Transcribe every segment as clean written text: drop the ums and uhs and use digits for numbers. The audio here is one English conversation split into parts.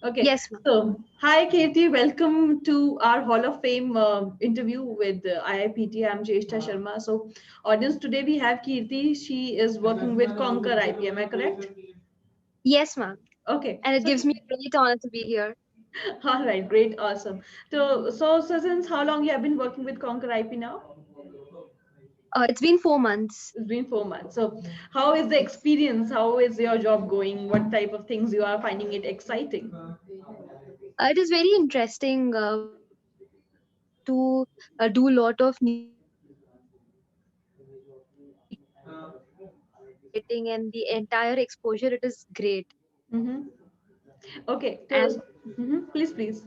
Okay, Yes, ma'am. so hi Kirti, welcome to our Hall of Fame interview with IIPT. I'm Jeshta Sharma. So, audience, today we have Kirti. She is working with Conquer IP. Am I correct? Yes, ma'am. Okay, And it so gives me a great honor to be here. all right, great, awesome. So since how long you have been working with Conquer IP now? It's been 4 months. It's been 4 months. So, how is the experience? How is your job going? What type of things you are finding it exciting? It is very interesting. We get to do a lot of new things, exciting, and the entire exposure. It is great. Mm-hmm. Okay, And please, please.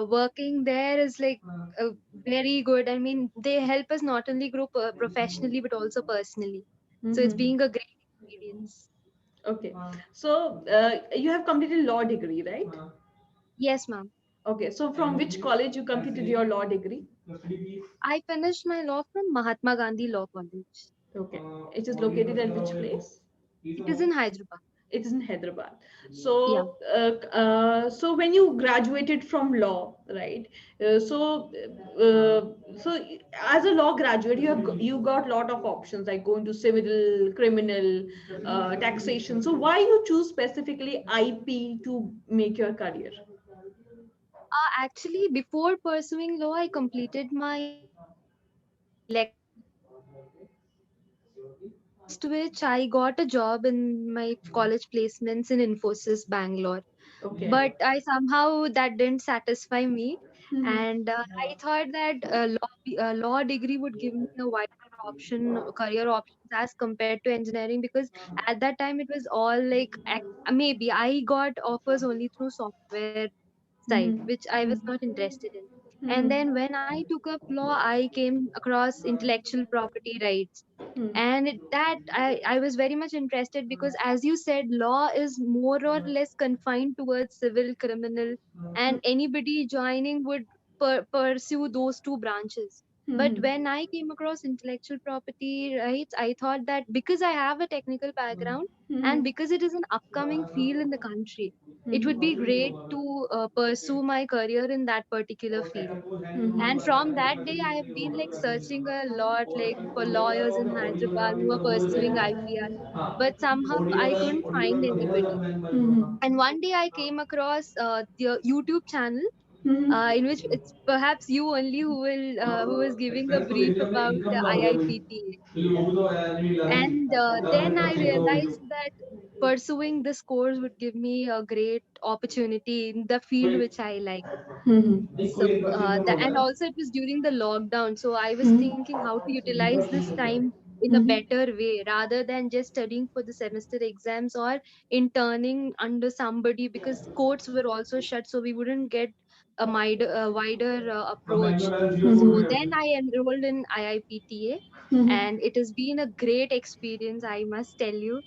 working there is like very good. I mean, they help us not only grow professionally but also personally. So it's Mm-hmm. being a great experience. Okay, so you have completed law degree, right? Yes, ma'am. Okay, so from which college you completed your law degree? I finished my law from Mahatma Gandhi Law College. Okay, it is located at which place? It is in Hyderabad. It is in Hyderabad. Yeah. So when you graduated from law, right? So as a law graduate, you got lot of options like going to civil, criminal, taxation. So why you choose specifically IP to make your career? Actually, before pursuing law, I completed my electrical engineering, post which I got a job in my college placements in Infosys, Bangalore. Okay. But I somehow that didn't satisfy me, Mhm. and I thought that law degree would give me a wider career options as compared to engineering, because at that time it was all like maybe I got offers only through software side, Mhm. which I was not interested in. And Mhm. then when I took up law, I came across intellectual property rights. Mhm. And I was very much interested because, as you said, law is more or less confined towards civil, criminal, and anybody joining would pursue those two branches. But Mhm. when I came across intellectual property rights, I thought that because I have a technical background and Mhm. because it is an upcoming field in the country, it would be great Mhm. to pursue my career in that particular field. And Mhm. from that day, I have been like searching a lot, like for lawyers in Hyderabad who are pursuing IPR, but somehow I couldn't find anybody. Mhm. And one day I came across the YouTube channel, Mhm. in which it's perhaps you only who was giving a brief about IIPTA. And then I realized that pursuing this course would give me a great opportunity in the field which I like. Mhm. So and also it was during the lockdown, so I was Mhm. thinking how to utilize this time in a Mhm. better way rather than just studying for the semester exams or interning under somebody, because courts were also shut, so we wouldn't get a wider approach. So then I enrolled in IIPTA, Mhm. and it has been a great experience, I must tell you.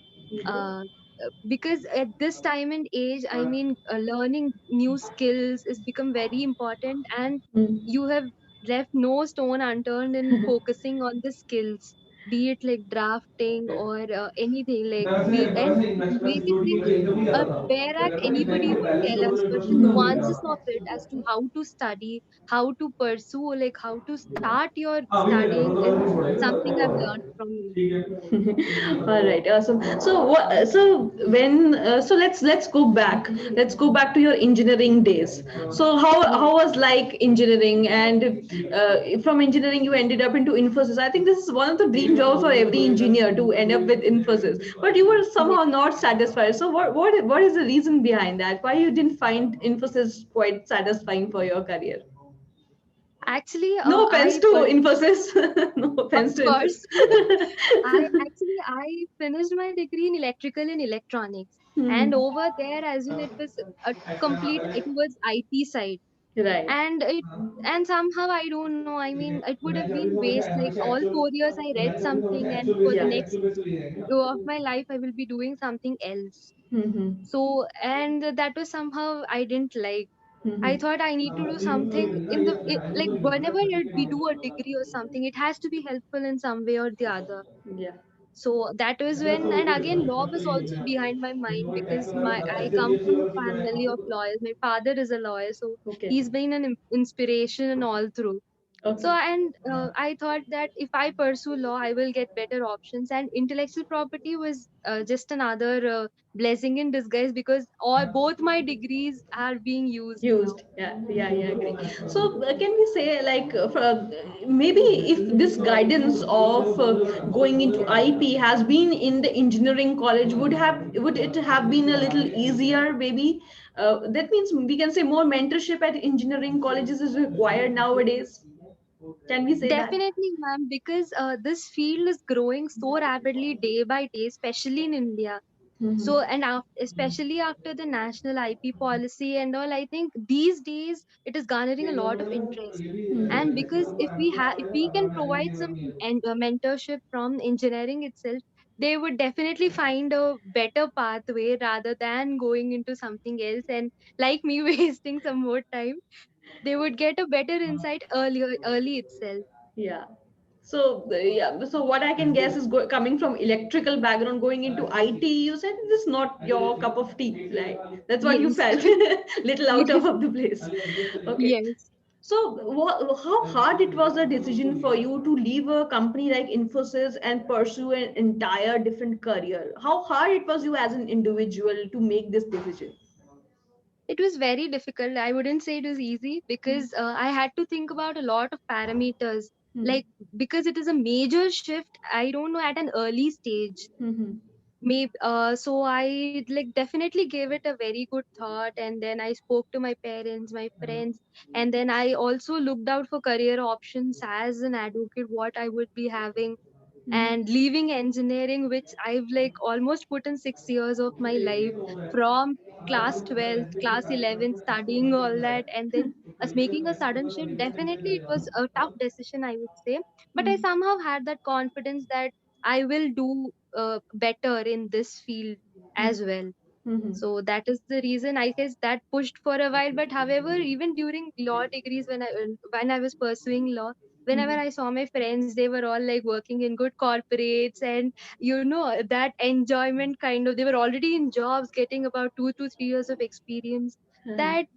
Because at this time and age, I mean, learning new skills is become very important, and Mhm. you have left no stone unturned in focusing on the skills, be it like drafting or anything like and basically a bare act anybody would tell us, but the nuances of it as to how to study, how to pursue, like how to start your studying is something I've learned from you. All right, awesome. So what? So when? So let's go back. Let's go back to your engineering days. So Yes. how was like engineering, and from engineering you ended up into Infosys. I think this is one of the dream jobs for every engineer to end up with Infosys. But you were Yes. somehow not satisfied. So what is the reason behind that? Why you didn't find Infosys quite satisfying for your career? Actually, No offense to Infosys. No of offense to course, Infosys. I finished my degree in electrical and electronics, and Hmm. over there, as in it was a complete, it was IT side, Right. and somehow I don't know. I mean, it would have been waste. Like all 4 years, I read something, and for the Yeah. next year of my life, I will be doing something else. Mm-hmm. So, and that was somehow I didn't like. I Mm-hmm. thought I need to do something like whenever we do a degree or something, it has to be helpful in some way or the other. Yeah. So that was when, and again, law was also behind my mind because I come from a family of lawyers. My father is a lawyer, so Okay. he's been an inspiration all through. So, Okay. and I thought that if I pursue law, I will get better options. And intellectual property was just another blessing in disguise because all both my degrees are being used now. Used. Yeah, yeah, yeah, agree. So can we say like maybe if this guidance of going into IP has been in the engineering college, would it have been a little easier maybe? That means we can say more mentorship at engineering colleges is required nowadays. Can we say that? Definitely, ma'am, because this field is growing so rapidly day by day, especially in India. So, Mm-hmm. and especially after the national IP policy and all, I think these days it is garnering a lot of interest. And because if we can provide some mentorship from engineering itself, they would definitely find a better pathway rather than going into something else and like me wasting some more time. They would get a better insight early itself. Yeah. So yeah. So what I can guess is coming from electrical background, going into IT. You said this is not your cup of tea, right? That's what you Yes. felt. Little out Yes. of the place. Okay. Yes. So how hard it was a decision for you to leave a company like Infosys and pursue an entire different career? How hard it was you as an individual to make this decision? It was very difficult. I wouldn't say it was easy because I had to think about a lot of parameters. Hmm. Like, because it is a major shift, I don't know, at an early stage. Hmm. Maybe, so I like definitely gave it a very good thought, and then I spoke to my parents, my friends, and then I also looked out for career options as an advocate, what I would be having, and leaving engineering, which I've like almost put in 6 years of my life from class 12th, class 11, studying all that, and then us making a sudden shift. Definitely, it was a tough decision, I would say, but I somehow had that confidence that I will do better in this field as well. Hmm. So that is the reason I guess that pushed for a while. But however, even during law degrees, when I was pursuing law, whenever I saw my friends, they were all like working in good corporates, and that enjoyment kind of, they were already in jobs, getting about 2 to 3 years of experience. I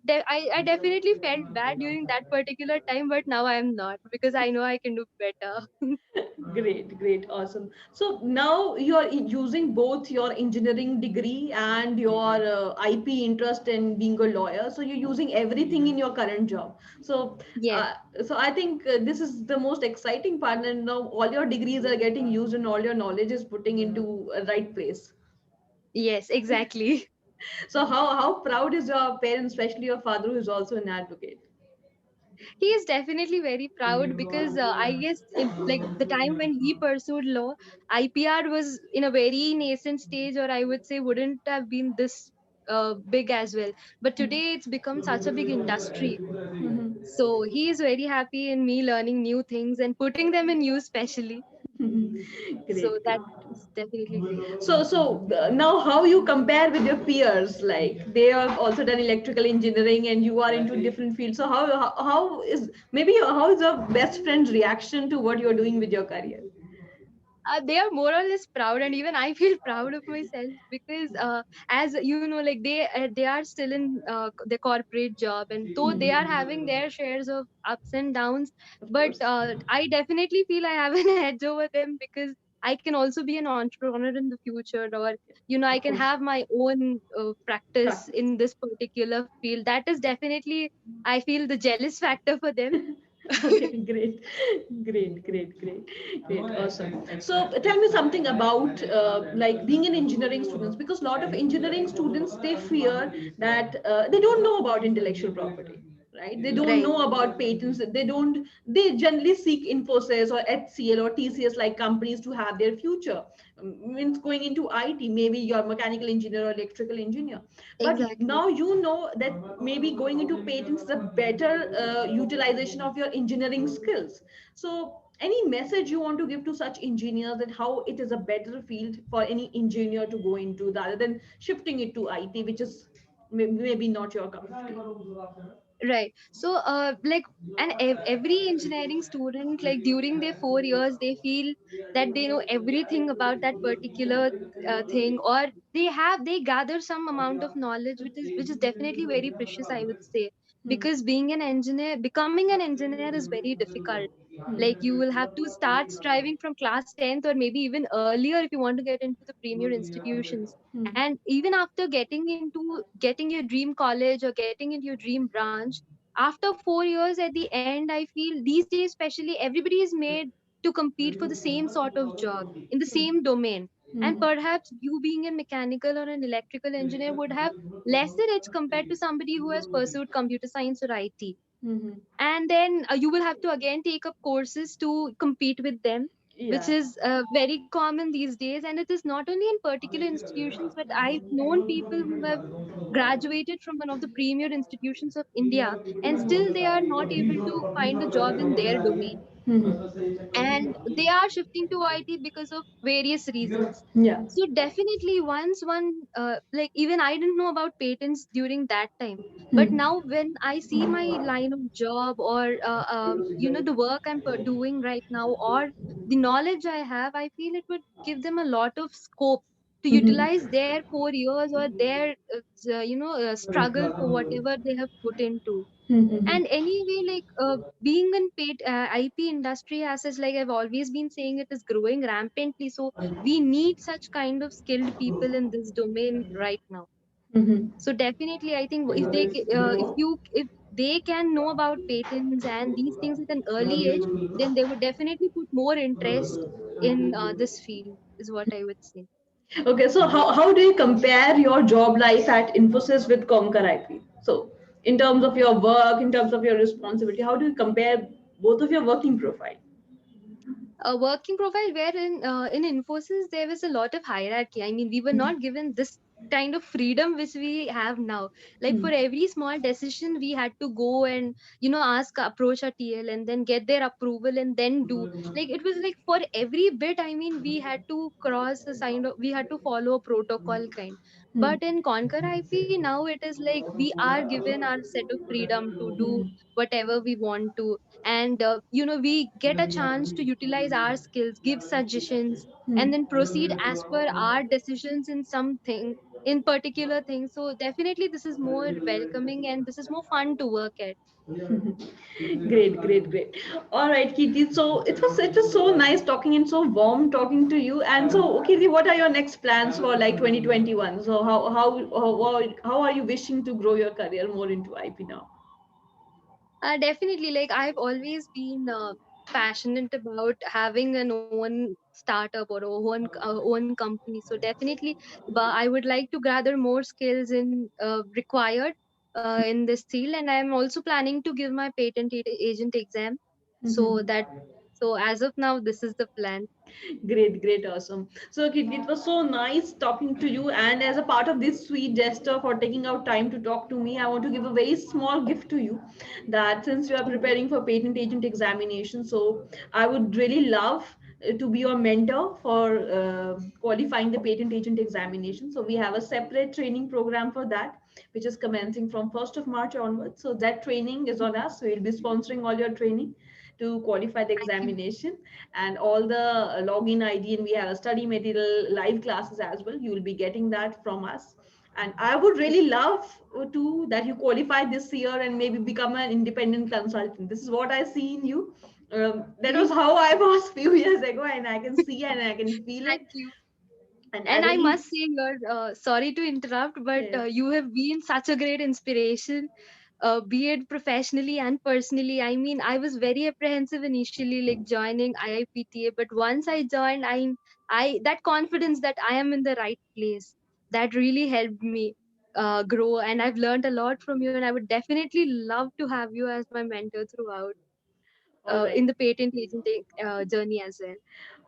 definitely felt bad during that particular time, but now I am not because I know I can do better. Great, great, awesome. So now you're using both your engineering degree and your IP interest in being a lawyer. So you're using everything in your current job. So, Yes, uh, so I think this is the most exciting part. And now all your degrees are getting used, and all your knowledge is putting into a right place. yes, exactly. So how proud is your parents, especially your father, who is also an advocate? He is definitely very proud because I guess like the time when he pursued law, IPR was in a very nascent stage, or I would say wouldn't have been this big as well. But today it's become such a big industry. Mhm. So he is very happy in me learning new things and putting them in use, specially. So Great, great. that is definitely great. So now how you compare with your peers? Like they have also done electrical engineering, and you are into different fields. So how is maybe how is your best friend's reaction to what you're doing with your career? They are more or less proud, and even I feel proud of myself because as you know, like they are still in the corporate job, and though they are having their shares of ups and downs, Of but course. I definitely feel I have an edge over them because I can also be an entrepreneur in the future, or I Of can course. have my own practice Practice. in this particular field. That is definitely, I feel, the jealous factor for them. Okay, great, great, great, great, great, awesome. So tell me something about like being an engineering students, because a lot of engineering students they fear that they don't know about intellectual property, right? They don't Right. know about patents. They generally seek Infosys or HCL or TCS like companies to have their future. Means going into IT, maybe you're a mechanical engineer or electrical engineer, but Exactly. now you know that maybe going into patents is a better utilization of your engineering skills. So any message you want to give to such engineers, that how it is a better field for any engineer to go into rather than shifting it to IT, which is maybe not your cup of tea? Right. So, like, and every engineering student, like during their 4 years, they feel that they know everything about that particular thing, or they gather some amount of knowledge, which is definitely very precious, I would say, Hmm. because becoming an engineer is very difficult. Like you will have to start striving from class 10th or maybe even earlier if you want to get into the premier institutions. Hmm. And even after getting your dream college or getting into your dream branch, after 4 years at the end, I feel these days especially everybody is made to compete for the same sort of job in the same domain. And Hmm. perhaps you being a mechanical or an electrical engineer would have lesser edge compared to somebody who has pursued computer science or IT. Hmm. And then you will have to again take up courses to compete with them, which Yeah. is very common these days. And it is not only in particular institutions, but I've known people who have graduated from one of the premier institutions of India, and still they are not able to find a job in their domain. And they are shifting to IT because of various reasons. Yeah. So definitely, once one like even I didn't know about patents during that time, but Hmm. now when I see my line of job, or the work I'm doing right now, or the knowledge I have, I feel it would give them a lot of scope to Hmm. utilize their 4 years or their struggle for whatever they have put into. Hmm. And anyway, like being in paid IP industry, as is, like I've always been saying, it is growing rampantly. So we need such kind of skilled people in this domain right now. Hmm. So definitely, I think if they can know about patents and these things at an early age, then they would definitely put more interest in this field. Is what I would say. Okay, so how do you compare your job life at Infosys with Concur IP? So, in terms of your work, in terms of your responsibility, how do you compare both of your working profile? A working profile where in Infosys there was a lot of hierarchy. I mean, we were not given this kind of freedom which we have now. Like Hmm. for every small decision, we had to go and ask, approach our TL, and then get their approval and then do. Like it was like for every bit. I mean, we had to cross a sign of, we had to follow a protocol kind. Hmm. But in Concur IP now it is like we are given our set of freedom to do Hmm. whatever we want to. And we get a chance to utilize our skills, give suggestions, Hmm. and then proceed as per our decisions in something, in particular things. So definitely this is more welcoming and this is more fun to work at. Great, great, great. All right, Kirti. So it was so nice talking and so warm talking to you. And so, Kirti, what are your next plans for like 2021? So how are you wishing to grow your career more into IP now? Definitely, like I've always been passionate about having an own startup or own company. So definitely, but I would like to gather more skills in required in this field, and I'm also planning to give my agent exam. So Mhm. that as of now, this is the plan. Great, great, awesome. So, Kirti, it was so nice talking to you. And as a part of this sweet gesture for taking out time to talk to me, I want to give a very small gift to you. That since you are Sure. preparing for patent agent examination, so I would really love to be your mentor for qualifying the patent agent examination. So, we have a separate training program for that, which is commencing from 1st of March onwards. So, that training is on us. So, we'll be sponsoring all your training to qualify the Thank you. examination, and all the login ID, and we have a study material, live classes as well. You will be getting that from us. And I would really love to that you qualify this year and maybe become an independent consultant. This is what I see in you. That was Thank how I was few years ago, and I can see and I can feel it. thank you. And I And I really, must say, you're sorry to interrupt, but yes. you have been such a great inspiration, be it professionally and personally. I mean, I was very apprehensive initially, like joining IIPTA, but once I joined, I that confidence that I am in the right place, that really helped me grow, and I've learned a lot from you. And I would definitely love to have you as my mentor throughout All in right. the patent agenting journey as well.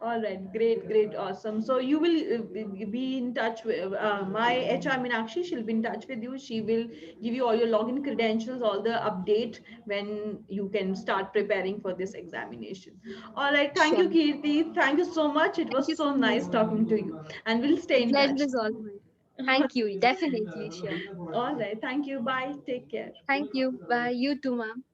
All right, great, great, awesome. So you will be in touch with my HR Meenakshi. She'll be in touch with you. She will give you all your login credentials, all the update when you can start preparing for this examination. All right, thank you, Sure. Kirti. Thank you so much. It Thank was you so so much. nice talking to you, and we'll The stay in pleasure touch. is all mine. Thank you. Definitely, sure. All right. Thank you. Bye. Take care. Thank you. Bye. You too, ma'am.